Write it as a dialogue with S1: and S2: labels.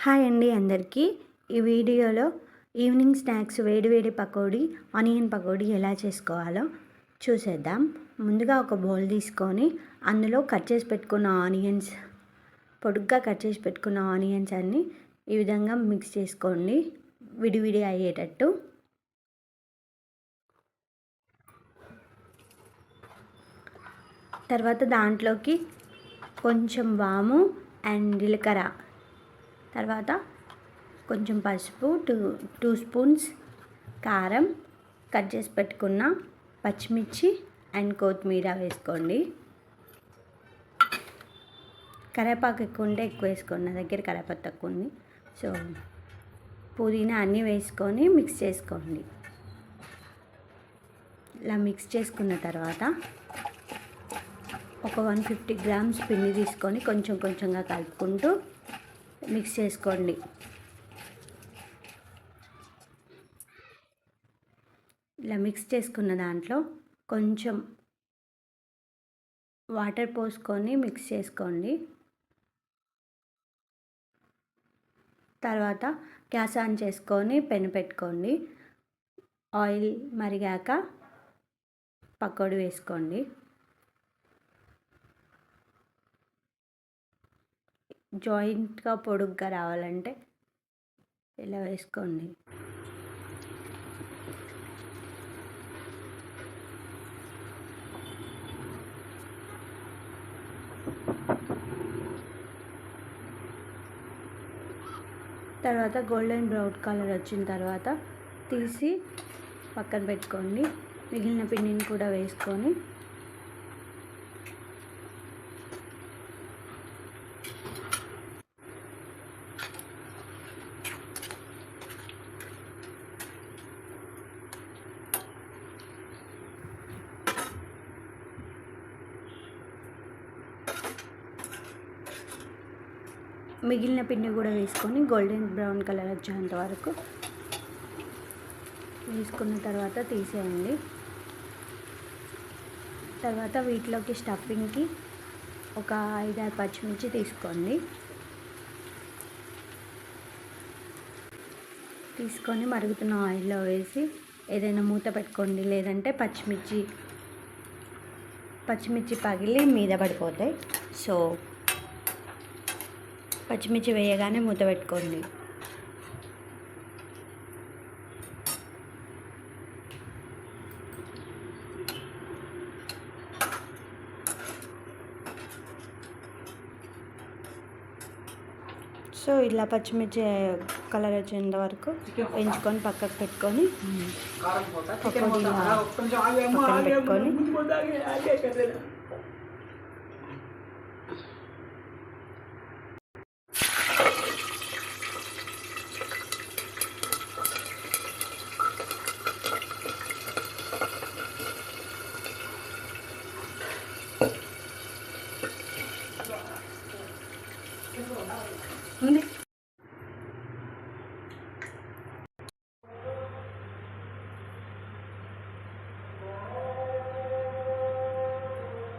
S1: Hi అండి అందరికీ. ఈ వీడియోలో ఈవినింగ్ స్నాక్స్ వేడివేడి పకోడీ, ఆనియన్ పకోడీ ఎలా చేసుకోవాలో చూసేద్దాం. ముందుగా ఒక బౌల్ తీసుకొని అందులో కట్ చేసి పెట్టుకున్న ఆనియన్స్, పొడుగ్గా కట్ చేసి పెట్టుకున్న ఆనియన్స్ అన్నీ ఈ విధంగా మిక్స్ చేసుకోండి, విడివిడి అయ్యేటట్టు. తర్వాత దాంట్లోకి కొంచెం వాము అండ్ జీలకర్ర, తర్వాత కొంచెం పసుపు, టూ స్పూన్స్ కారం, కట్ చేసి పెట్టుకున్న పచ్చిమిర్చి అండ్ కొత్తిమీర వేసుకోండి. కరివేపాకు ఎక్కువ ఉంటే ఎక్కువ వేసుకోండి, నా దగ్గర కరివేపాకు తక్కువ ఉంది. సో పుదీనా అన్నీ వేసుకొని మిక్స్ చేసుకోండి. ఇలా మిక్స్ చేసుకున్న తర్వాత ఒక 150 గ్రామ్స్ పిండి తీసుకొని కొంచెం కొంచెంగా కలుపుకుంటూ మిక్స్ చేసుకోండి. ఇలా మిక్స్ చేసుకున్న దాంట్లో కొంచెం వాటర్ పోసుకొని మిక్స్ చేసుకోండి. తర్వాత గ్యాస్ ఆన్ చేసుకొని పెను పెట్టుకోండి. ఆయిల్ మరిగాక పకోడీ వేసుకోండి. జాయింట్గా పొడుగ్గా రావాలంటే ఇలా వేసుకోండి. తర్వాత గోల్డెన్ బ్రౌన్ కలర్ వచ్చిన తర్వాత తీసి పక్కన పెట్టుకోండి. మిగిలిన పిండిని కూడా వేసుకొని మిగిలిన పిండి కూడా వేసుకొని గోల్డెన్ బ్రౌన్ కలర్ వచ్చేంత వరకు వేసుకున్న తర్వాత తీసేయండి. తర్వాత వీటిలోకి స్టఫింగ్కి ఒక 5-6 పచ్చిమిర్చి తీసుకోండి. తీసుకొని మరుగుతున్న ఆయిల్లో వేసి ఏదైనా మూత పెట్టుకోండి, లేదంటే పచ్చిమిర్చి పగిలి మీద పడిపోతాయి. సో పచ్చిమిర్చి వేయగానే మూత పెట్టుకోండి. సో ఇలా పచ్చిమిర్చి కలర్ వచ్చేంత వరకు వేయించుకొని పక్కకు పెట్టుకొని పకోడీలా పక్కన పెట్టుకొని ఉంది.